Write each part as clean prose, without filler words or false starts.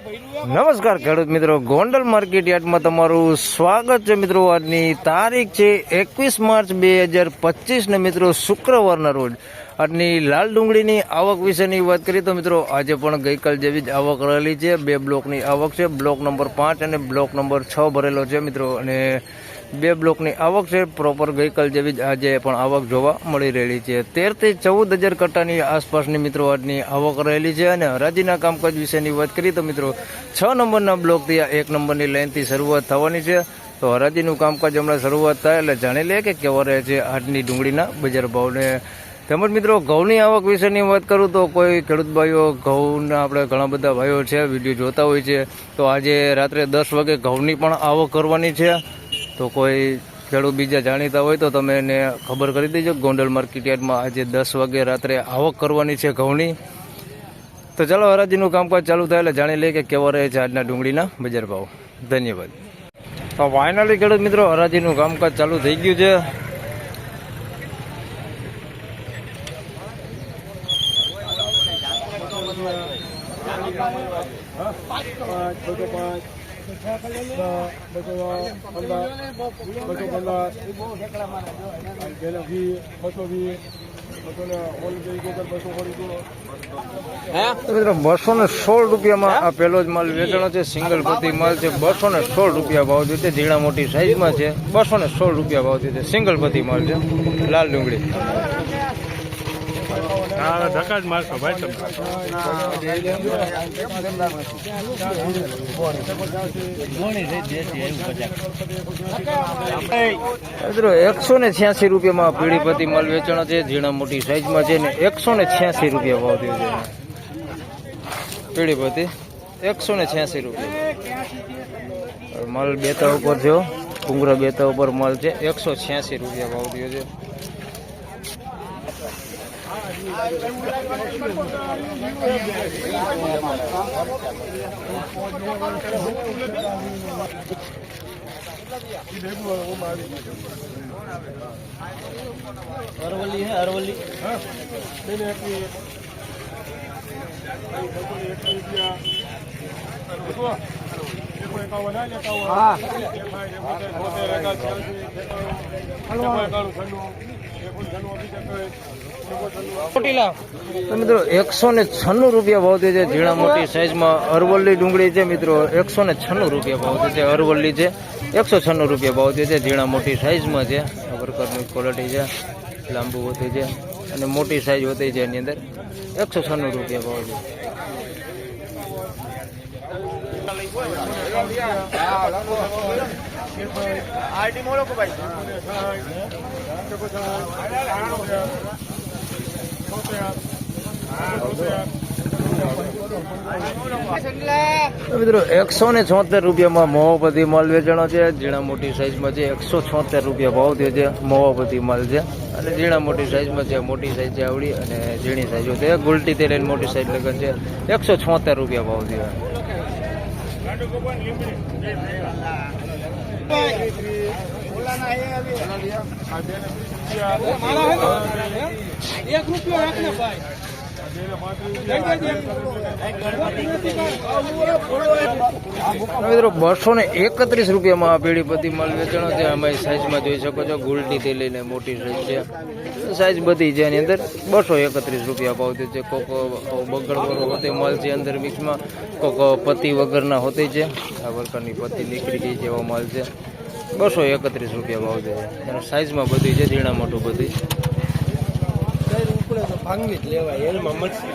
નમસ્કાર ખેડૂત મિત્રો, ગોંડલ માર્કેટ યાર્ડમાં તમારું સ્વાગત છે મિત્રો। આજની તારીખ છે 21 માર્ચ 2025 ને મિત્રો શુક્રવારના રોજ આજની લાલ ડુંગળીની આવક વિશેની વાત કરીએ તો મિત્રો આજે પણ ગઈકાલ જેવી જ આવક રહેલી છે। બે બ્લોકની આવક છે, બ્લોક નંબર 5 અને બ્લોક નંબર 6 ભરેલો છે મિત્રો, અને બે બ્લોકની આવક છે પ્રોપર ગઈકાલ જેવી જ આજે પણ આવક જોવા મળી રહેલી છે। 13 થી 14,000 કટ્ટાની આસપાસની મિત્રો આજની આવક રહેલી છે। અને હરાજીના કામકાજ વિશેની વાત કરીએ તો મિત્રો 6 નંબરના બ્લોકથી આ 1 નંબરની લાઇનથી શરૂઆત થવાની છે। તો હરાજીનું કામકાજ હમણાં શરૂઆત થાય એટલે જાણી લે કે કેવા રહે છે આજની ડુંગળીના બજાર ભાવને। તેમજ મિત્રો ઘઉંની આવક વિશેની વાત કરું તો કોઈ ખેડૂત ભાઈઓ ઘઉંના આપણે ઘણા બધા ભાઈઓ છે વિડીયો જોતા હોય છે, તો આજે રાત્રે 10 વાગે ઘઉંની પણ આવક કરવાની છે। તો કોઈ ખેડૂત બીજા જાણીતા હોય તો તમે એને ખબર કરી દેજો, ગોંડલ માર્કેટ યાર્ડમાં આજે 10 વાગે રાત્રે આવક કરવાની છે ઘઉંની। તો ચાલો હરાજીનું કામકાજ ચાલુ થાય એટલે જાણી લઈએ કે કેવા રહે છે આજના ડુંગળીના બજાર ભાવ। ધન્યવાદ। તો ફાઇનલી ખેડૂત મિત્રો હરાજીનું કામકાજ ચાલુ થઈ ગયું છે। મિત્રો 216 રૂપિયામાં આ પહેલો જ માલ વેચાણો છે, સિંગલ પતિ માલ છે। 216 રૂપિયા ભાવ થયો છે, ઝીણા મોટી સાઈઝમાં છે। 216 રૂપિયા ભાવ થયો છે, સિંગલ પતિ માલ છે, લાલ ડુંગળી। ધક્કા જ મારશો ભાઈ તમે। મિત્રો 186 રૂપિયામાં પીળી પતિ માલ વેચાણો છે, ઝીણા મોટી સાઈઝમાં છે ને 186 રૂપિયા ભાવ થયો છે। પીળી પતિ 186 રૂપિયા માલ બેતા ઉપર છે, ભૂંગરા બેતા ઉપર માલ છે, 186 રૂપિયા ભાવ થયો છે। અરવલ્લી है अरवली મિત્રો 196 રૂપિયા ભાવ છે, ઝીણા મોટી સાઈઝમાં અરવલ્લી ડુંગળી છે મિત્રો। 196 રૂપિયા ભાવ છે, અરવલ્લી છે 196 રૂપિયા ભાવ છે, ઝીણા મોટી સાઈઝમાં છે। આ પ્રકારની ક્વોલિટી છે, લાંબુ હોતી છે અને મોટી સાઈઝ હોતી છે, એની અંદર 196 રૂપિયા ભાવ છે। મિત્રો 176 રૂપિયામાં મોહપતિ માલ વેચાણો છે, ઝીણા મોટી સાઈઝમાં છે। 176 રૂપિયા ભાવ થયો છે, મોહપતિ માલ છે અને ઝીણા મોટી સાઈઝમાં છે। મોટી સાઈઝ છે આવડી અને ઝીણી સાઈઝ છે, ગુલટી તેલ અને મોટી સાઈઝ લગન છે। 176 રૂપિયા ભાવ થયો। મિત્રો 231 રૂપિયામાં પીળી પતિ માલ વેચાણો છે, અમારી સાઈઝમાં જોઈ શકો છો, ગુલટી થી લઈને મોટી સાઈઝ છે, સાઈઝ બધી છે એની અંદર। 231 રૂપિયા ભાવ થયો છે। કોક બગડવાળો હોતે માલ છે અંદર મિક્સમાં, કોક પતિ વગરના હોતે છે, આ પ્રકારની પતિ નીકળી ગઈ જેવો માલ છે। 231 રૂપિયા ભાવ છે, એના સાઈઝમાં બધી છે, ઝીણા મોટું બધી। ભાંગવી જ લેવાય એમાં મળશે।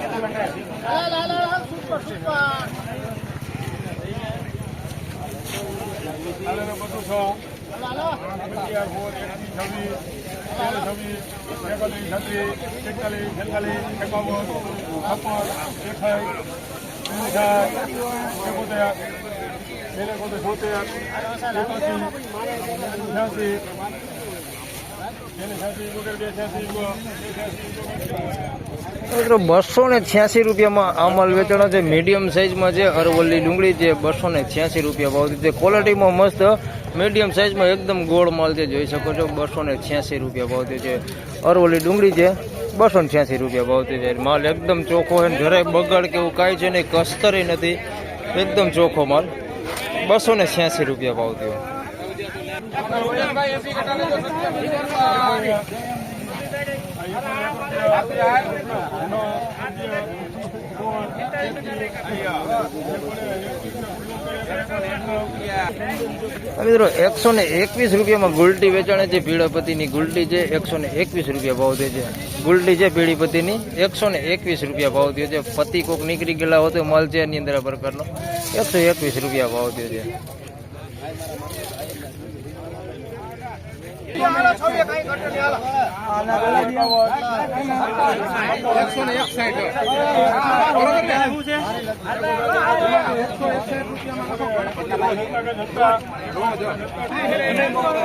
મિત્રો 286 રૂપિયામાં આ માલ વેચાણો છે, મીડિયમ સાઈઝમાં છે, અરવલ્લી ડુંગળી છે। 286 રૂપિયા ભાવ છે, ક્વોલિટીમાં મસ્ત મીડિયમ સાઈઝમાં એકદમ ગોળ માલ છે, જોઈ શકો છો। 286 રૂપિયા ભાવ છે, અરવલ્લી ડુંગળી છે। 286 રૂપિયા ભાવ છે, માલ એકદમ ચોખ્ખો છે, જરાય બગાડ કે એવું કાંઈ છે નહીં, કસ્તરી નથી, એકદમ ચોખ્ખો માલ 286 રૂપિયા ભાવ થયો. મિત્રો 121 રૂપિયામાં ગુલટી વેચાણે છે. પીળાપતિની ગુલટી છે 121 રૂપિયા ભાવ થયો છે. ગુલટી છે પીળીપતિની 121 રૂપિયા ભાવ થયો છે. પતિ કોક નીકળી ગયેલા હોતો માલ છે એની અંદર આ પ્રકારનો 121 રૂપિયા ભાવ થયો છે.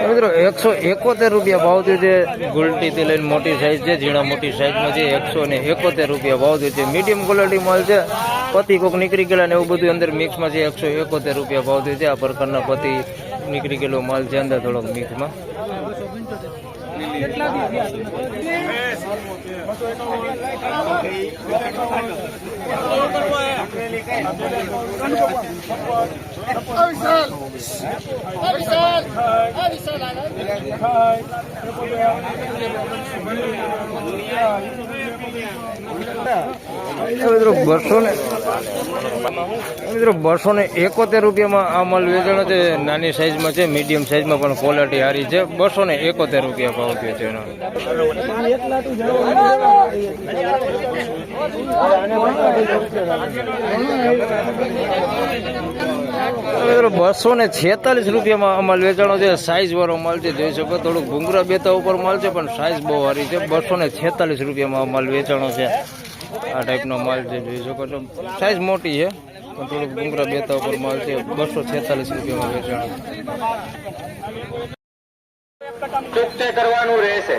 મિત્રો 171 રૂપિયા ભાવ થયો છે. ગુલટી થી લઈને મોટી સાઈઝ છે, ઝીણા મોટી સાઈઝમાં છે 171 રૂપિયા ભાવ થયો છે. મીડિયમ ક્વોલિટી માલ છે. પતિ કોક નીકળી ગયેલા ને એવું બધું અંદર મિક્સમાં છે 171 રૂપિયા ભાવ થયો છે. આ પ્રકારના પતિ નીકળી ગયેલો માલ છે અંદર થોડોક મિક્સમાં. મિત્રો 271 રૂપિયામાં આ માલ વેચાણો છે. નાની સાઈઝમાં છે, મીડિયમ સાઈઝમાં પણ ક્વોલિટી સારી છે. 271 રૂપિયા ભાવ થયો છે એનો. મિત્રો 246 રૂપિયામાં આ માલ વેચાણો છે. સાઈઝ વાળો માલ છે, જોઈ શકો. થોડુંક ભૂંગરા બેતા ઉપર માલ છે પણ સાઈઝ બહુ સારી છે. 246 રૂપિયામાં આ માલ વેચાણો છે. આ ટાઈપનો માલ છે, જોઈ શકો છો. સાઈઝ મોટી છે પણ થોડુંક ભૂંગરા બેતા ઉપર માલ છે. 246 રૂપિયામાં વેચાણો. ચૂકતે કરવાનું રહેશે.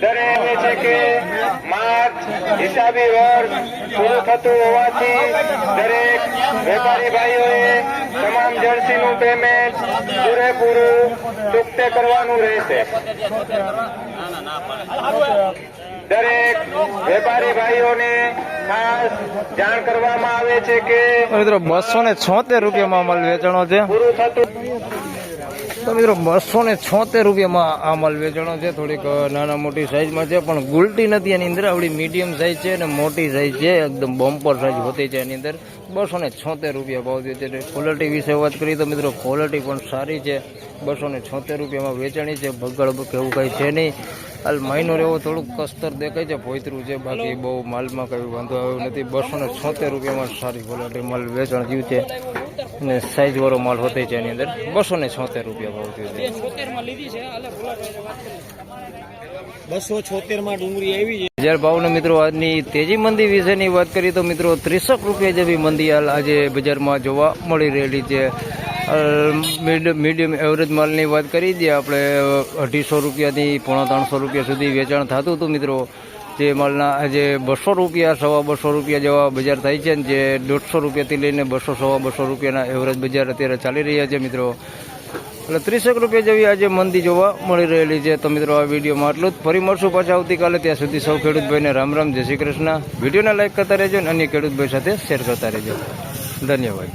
દરે આવે છે કે માર્ચ હિસાબી વર્ષ શરૂ થતું હોવાથી દરેક વેપારી ભાઈઓએ તમામ જર્સીનું પેમેન્ટ પૂરેપૂરું ચૂકતે કરવાનું રહેશે. દરેક વેપારી ભાઈઓને ખાસ જાણ કરવામાં આવે છે કે મિત્રો 276 રૂપિયામાં માલ વેચાણો છે. પૂરું થતું તો મિત્રો 276 રૂપિયામાં આ માલ વેચાણો છે. થોડીક નાના મોટી સાઈઝમાં છે પણ ગુલટી નથી એની અંદર. આવડી મીડિયમ સાઈઝ છે અને મોટી સાઈઝ છે, એકદમ બમ્પર સાઈઝ હોતી છે એની અંદર. 276 રૂપિયા ભાવ થયો છે. ક્વોલિટી વિશે વાત કરીએ તો મિત્રો ક્વોલિટી પણ સારી છે. 276 રૂપિયામાં વેચાણી છે. બગડ કેવું કંઈ છે નહીં. હાલ માઇનોર એવો થોડુંક કસ્તર દેખાય છે, ભોયતરું છે, બાકી બહુ માલમાં કઈ વાંધો આવ્યો નથી. 276 રૂપિયામાં સારી ક્વોલિટી માલ વેચાણ થયું છે અને સાઈઝ વાળો માલ હોતે છે એની અંદર. 276 રૂપિયા ભાવ થયો છે. 276 માં ડુંગળી આવી છે. બજાર ભાવના મિત્રો આજની તેજી મંદી વિશેની વાત કરીએ તો મિત્રો 30 રૂપિયા જેવી મંદી હાલ આજે બજારમાં જોવા મળી રહેલી છે. મીડિયમ એવરેજ માલની વાત કરી દઈએ આપણે. 250 રૂપિયાથી 350 રૂપિયા સુધી વેચાણ થતું હતું મિત્રો. જે માલના આજે 200 રૂપિયા, 225 રૂપિયા જેવા બજાર થાય છે. જે 150 રૂપિયાથી લઈને 200, 225 રૂપિયાના એવરેજ બજાર અત્યારે ચાલી રહ્યા છે મિત્રો. એટલે 30 રૂપિયા જેવી આજે મંદી જોવા મળી રહેલી છે. તો મિત્રો આ વિડીયોમાં આટલું જ. ફરી મળશું પાછા આવતીકાલે. ત્યાં સુધી સૌ ખેડૂતભાઈને રામ રામ, જય શ્રી કૃષ્ણ. વિડીયોને લાઈક કરતા રહેજો અને અન્ય ખેડૂતભાઈ સાથે શેર કરતા રહેજો. ધન્યવાદ.